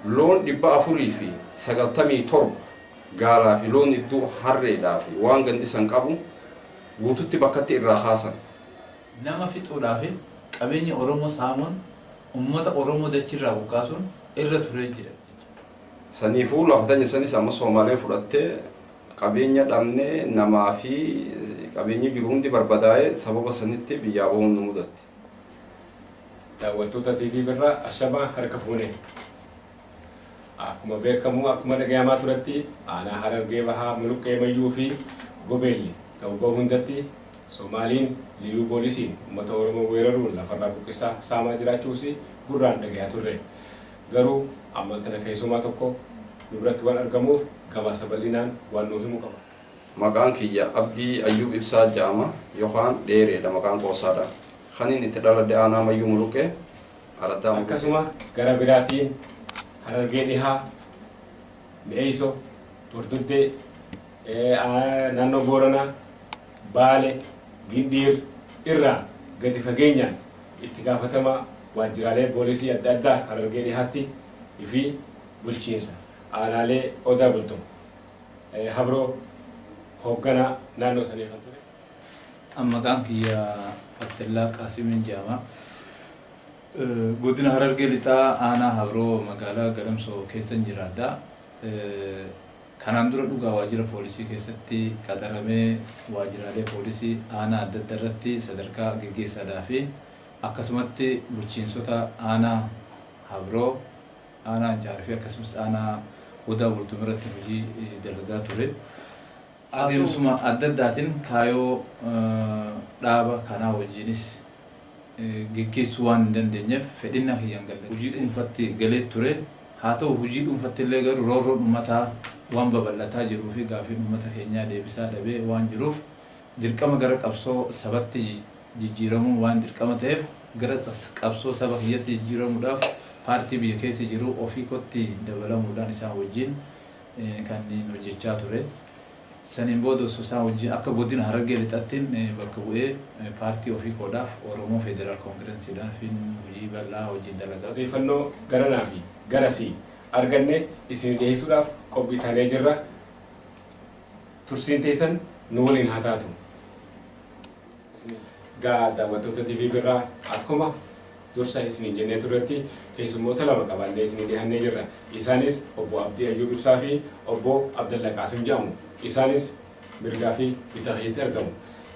loon dhibba afurii fi 97 gaalaa fi loon iddoo harreedhaa fi waan gandi san qabu guututti bakkatti irraa haasan. Nama fixuudhaaf qabeenya Oromoo saamuun ummata Oromoo dachirraa buqqaasuun irra turee jira. Saniifuu lafatanya sanis amma Soomaaliin fudhattee qabeenya dhabnee namaa fi qabeenya jiru hundi barbadaa'ee sababa sanitti biyyaa bahuun nu mudatti. Daawwattoota TV birraa ashamaa harka fuune. Akkuma beekamu akkuma dhagayamaa turatti aanaa Harargee Bahaa Muluqqee Mayyuu fi Gobeelli ta'uu hundatti Soomaaliin liyyuu poolisiin uummata Oromoo weeraruun lafarraa buqqisaa saamaa jiraachuus gurraan dhagayaa turre. Garuu amma tana keessumaa tokko duratti waan argamuuf gabaasa bal'inaan waan nu himu qaba. Maqaan kiyya Abdii Ayyuub Ibsaa jedhama yookaan dheereedha maqaan qoosaadha. Kanin itti dhaladhe aanaa Mayyuu Muluqqee Araddaa Muluqqee. Akkasuma gara biraatiin Harargee Dhihaa, Mi'eessoo, Hordoddee, naannoo Booranaa, Baale, Gindiir irraa gadi fageenyaan itti gaafatamaa waajjiraalee poolisii adda addaa Harargee Dhihaatti fi bulchiinsa aanaalee Odaa Bultoo Habroo hoogganaa naannoo sanii kan ture. Maqaan kiyya Abdallaa Qaasimiin jedhama. Godina Harargee Lixaa aanaa Habroo magaalaa Galamsoo keessan jiraadha. Kanaan dura dhugaa waajjira poolisii keessatti qaxaramee waajjiraalee poolisii aanaa adda addaa irratti sadarkaa gaggeessaadhaa fi akkasumatti bulchiinsota aanaa Habroo, aanaa Ancaar fi akkasumas aanaa Odaa Bultuu irratti hojii dalagaa ture. Adeemsuma adda addaatiin kaayoo dhaaba kanaa wajjinis gaggeessuu waan hin dandeenyeef fedhina hiyyaan galle hojii dhuunfatti galee ture. Haa ta'u hojii dhuunfatti illee garuu roorroon uummataa waan babal'ataa jiruu fi gaafiin uummata keenyaa deebisaa dhabee waan jiruuf dirqama gara qabsoo sabatti jijjiiramuu waan dirqama ta'eef gara qabsoo saba kiyyatti jijjiiramuudhaaf paartii biyya keessa jiru ofii kootti dabalamuudhaan isaan wajjin kan hojjechaa ture. Saniin booda osoo isaan wajjin akka godina Harargee Lixaattiin bakka bu'ee paartii ofii koodhaaf Oromoo Federaal Koongireesiidhaan fi hojii bal'aa wajjin dalagaa. Odeeffannoo garanaa fi garasii arganne isin dhiyeessuudhaaf qophii taanee jirra. Tursiin teessan nu waliin haa taatu. Gaa daawwattoota TV birraa akkuma dursa isiniin jennee turretti keessummoota lama qabannee isinii dhihannee jirra. Isaanis obbo Abdii Ayyuub Ibsaa fi obbo Abdallaa Qaasim jedhamu. Isaanis mirgaa fi bitaa hiitti argamu.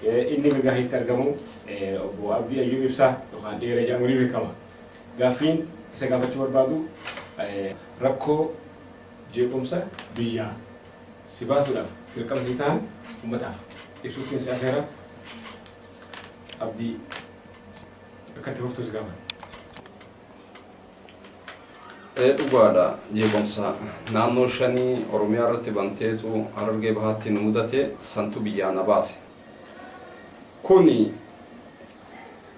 Inni mirgaa hiitti argamu obbo Abdii Ayyuub Ibsaa yookaan dheeraa jedhamuun ni beekama. Gaaffiin isa gaafachuu barbaadu rakkoo jeequmsa biyyaa si baasuudhaaf dirqama si ta'an uummataaf ibsuutiin si afeera. Abdii akkatti fuftuus gaafa. Dhugaadha jeequmsa naannoo shanii Oromiyaa irratti banteetu Harargee Bahaatti nu mudate santu biyyaa na baase. Kuni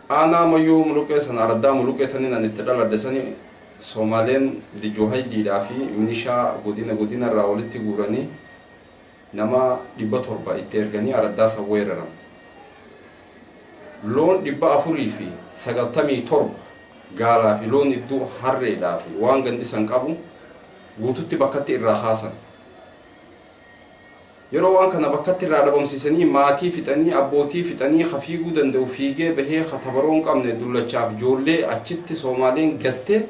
aanaa Mayyuu Muluqqee sana Araddaa Muluqqee taniin ani itti dhaladhe sani Soomaaliin lijoo haydiidhaa fi milishaa godina irraa walitti guuranii nama 700 itti erganii Araddaa san weeraran. Loon 497 gaalaa fi loon iddoo harreedhaa fi waan gandi san qabu guututti bakkatti irraa haasan. Yeroo waan kana bakkatti irraa dhabamsiisanii maatii fixanii abbootii fixanii hafiiguu danda'u fiigee bahee hatabaroon qabne dullachaaf ijoollee achitti Soomaaliin gattee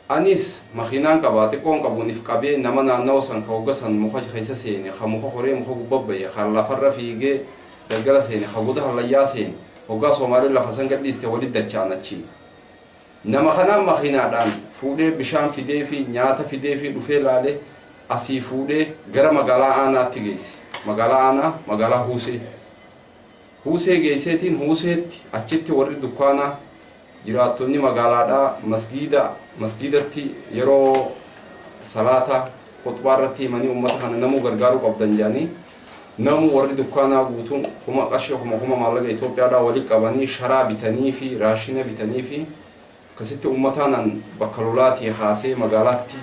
anis makiinaan qabaa xiqqoon qabuuniif qabee nama naannawa san ka hoggasan muka keessa seene ka muka horee muka gubbabbaye ka lafarra fiigee daggala seene ka goda hallayyaa seene hoggaa Soomaaliin lafa san gadhiiste walitti dachaan achi. Nama kanaan makiinaadhaan fuudhee bishaan fidee fi nyaata fidee fi dhufee laalee asii fuudhee gara magaalaa aanaatti geesse. Magaalaa aanaa magaalaa Huusee. Huusee geesseetiin Huuseetti achitti warri dukkaanaa jiraattonni magaalaadhaa masgiidatti yeroo salaata khutbaa irratti himanii uummata kana namuu gargaaruu qabdan jedhanii namu warri dukkaanaa guutuun kuma qarshii kuma maallaqa Itoophiyaadhaa walitti qabanii sharaa bitanii fi raashina bitanii fi akkasitti uummataan bakka lolaatii haasee magaalaatti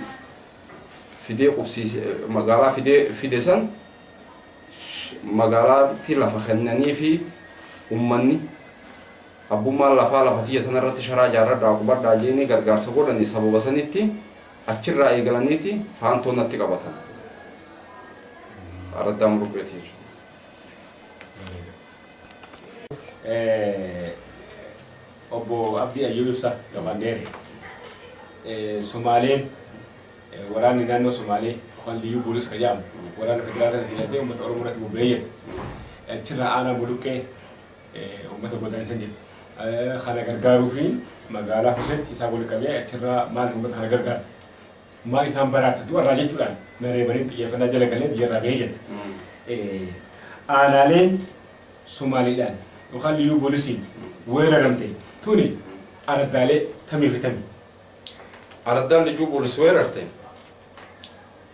fidee qubsiise magaalaa fide san magaalaatti lafa kennanii fi uummanni abbummaan lafaa lafatiyya tanarratti sharaa jaarradhaa qubadhaa jeeni gargaarsa godhanii sababa sanitti achirraa eegalaniiti faantoonnatti qabatan araddaa muluqeeti jechuudha. Obbo Abdii Ayyuub Ibsaa Gafandeere Somaaleen waraanni naannoo Somaalee yookaan liyyuu poolis kan jedhamu waraana federaalaa hidhatee uummata Oromoo irratti bobba'ee achirraa aanaa muluqee uummata godaansan jedhu. Kana gargaaruu fi magaalaa Hoseetti isaa wal qabee achirraa maal uummata kana gargaara. Maa isaan baraarfatu warraa jechuudhaan mareebaniin xiyyeeffannaa jala galee biyyarraa bahee jedha. Aanaaleen Somaaliidhaan yookaan liyyuu poolisiin weeraramte tuni araddaalee kamii fi kamii? Araddaan liyyuu poolisii weerarte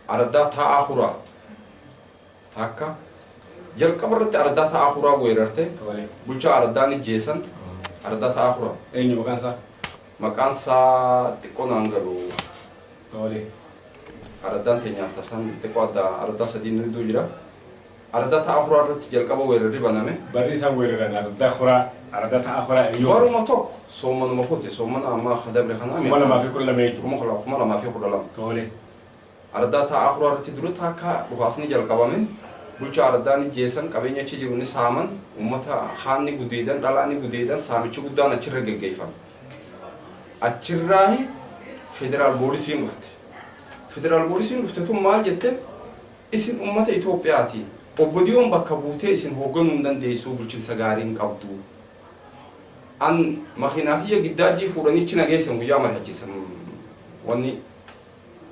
araddaa taa'aa huraa takka jalqaba irratti araddaa taa'aa huraa weerarte bulchaa araddaan ijjeessan araddaa taa'aa huraa. Eenyu maqaan isaa? Maqaan isaa xiqqoo naan galu. Tole. Araddaan teenyaaf tasan xiqqoo araddaa sadii nuti jira. Araddaa taa'aa huraa irratti jalqaba weerarri baname. Barri isaan weeraran araddaa huraa araddaa taa'aa huraa yoo. Waruma tokko soomanuma kote soomana amma hadabre kana. Kuma lamaa fi kudha lama jechuudha. Kuma lamaa fi kudha lama. Tole. Araddaa taa'aa huraa irratti dura takka dhufaasni jalqabame bulchaa araddaan ijjeessan qabeenya achi jiru ni saaman uummata haanni gudeedan dhalaani gudeedan saamichi guddaan achirra geggeeffame. Achirraa federaal poolisiin dhufte. Federaal poolisiin dhufte tun maal jette isin uummata Itoophiyaati. Obbo Diyoon bakka buutee isin hoogganuu hin dandeessu bulchiinsa gaarii hin qabdu. An makiinaa kiyya giddaajii fuudhanichi nageessan guyyaa mari'achiisan wanni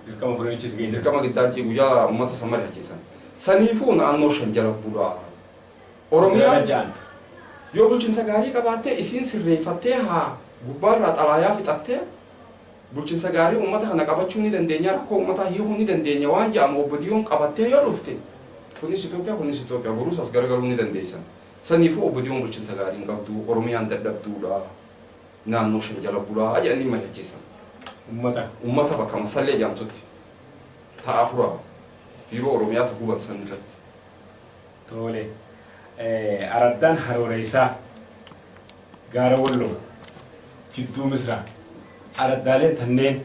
dirqama fuudhanichis geessan. Dirqama giddaajii guyyaa uummata san mari'achiisan. Saniifuu naannoo shan jala bu'aa. Oromiyaa yoo bulchiinsa gaarii qabaattee isiin sirreeffattee haa gubbaarraa xalaayaa fixattee bulchiinsa gaarii uummata kana qabachuu ni dandeenya rakkoo uummataa hiikuu ni dandeenya waan jedhamu obbo Diyoon qabattee yoo dhufte kunis Itoophiyaa boruus as garagaluu ni dandeessan. Saniifuu obbo Diyoon bulchiinsa gaarii hin qabdu Oromiyaan dadhabduudha naannoo shan jala bu'aa jedhanii mari'achiisan. Uummata bakka masallee jedhamtutti taa'aa huraa biiroo Oromiyaa ta'uu hubansan irratti. Tole. Araddaan Harooreessaa Gaara Walloo Jidduu Misraa araddaaleen tanneen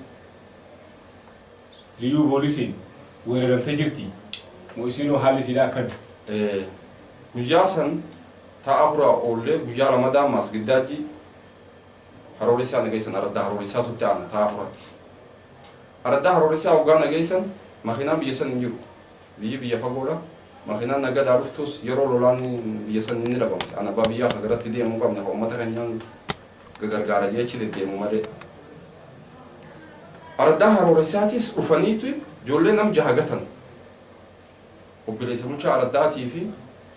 liyyuu poolisiin weeraramtee jirti. Moo isinoo haalli isiidhaa akkami? Guyyaa san taa'aa huraa oollee guyyaa lamadaan maas giddaajii Harooreessaa nageessan araddaa Harooreessaa tutti aana taa'aa huraatti. Araddaa Harooreessaa hoggaa nageessan makiinaan biyya san hin jiru. Biyya fagoodha. Makiinaan nagadaa dhuftus yeroo lolaan biyya san inni dhabamte. Ana abbaa biyyaa hagaratti deemuu qabna uummata keenyaan gargaara jechi deddeemu malee. Araddaa Harooreessaatis dhufaniitu ijoollee nam jaha gatan. Obboleessa bulchaa araddaatii fi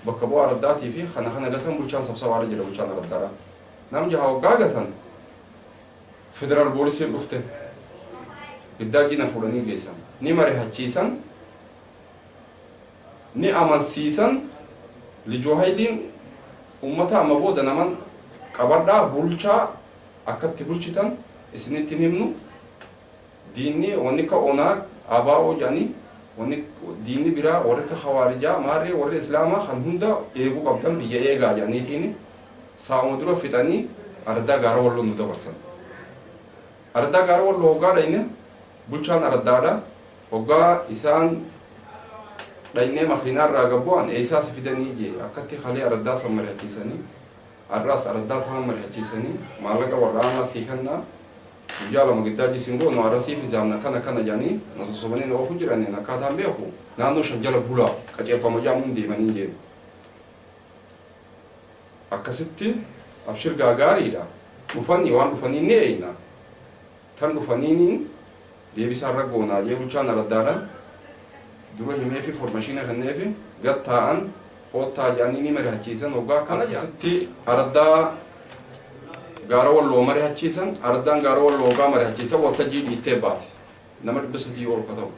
bakka bu'aa araddaatii fi kana gatan bulchaan sabsabaadha jedha bulchaan araddaadha. Nam jaha hoggaa gatan federaal poolisiin dhufte giddaajii na fuudhanii geessan. Ni mari'achiisan ni amansiisan lijoo hayliin uummata amma booda naman qabadhaa bulchaa akkatti bulchitan isinitti himnu diinni wanni ka onaa abaa'oo jedhanii wanni diinni biraa warri ka khawaarijaa maarree warri islaamaa kan hunda eeguu qabdan biyya eegaa jedhaniitiin saa'uma dura fixanii araddaa Gaara Walloo nu dabarsan. Araddaa Gaara Walloo hoggaa dhayne bulchaan araddaadha hoggaa isaan dhaynee makiinaarraa gabbu'an eessaas fidanii jee akkatti halee araddaa san mari'achiisanii arraas araddaa ta'an mari'achiisanii maallaqa waraanaa sii kennaa guyyaa lama giddaajii siin goonu arrasiif ijaamna kana jedhanii na sosobanii na oofuu jiraniin akkaataan beeku naannoo shan jala bulaa qaceelfama jaamuun deemanii jeenu. Akkasitti abshir gaariidha. Dhufanii waan dhufanii ni eeyna. Tan dhufaniin deebisaan raggoonaa jee bulchaan araddaadha. Dura himee fi formashiina kennee fi gattaa'an hoottaa jedhanii ni mari'achiisan hoggaa kana akkasitti araddaa Gaara Walloo mari'achiisan araddaan Gaara Walloo hoggaa mari'achiisan waltajjii dhiittee baate nama 300 ol ka ta'u.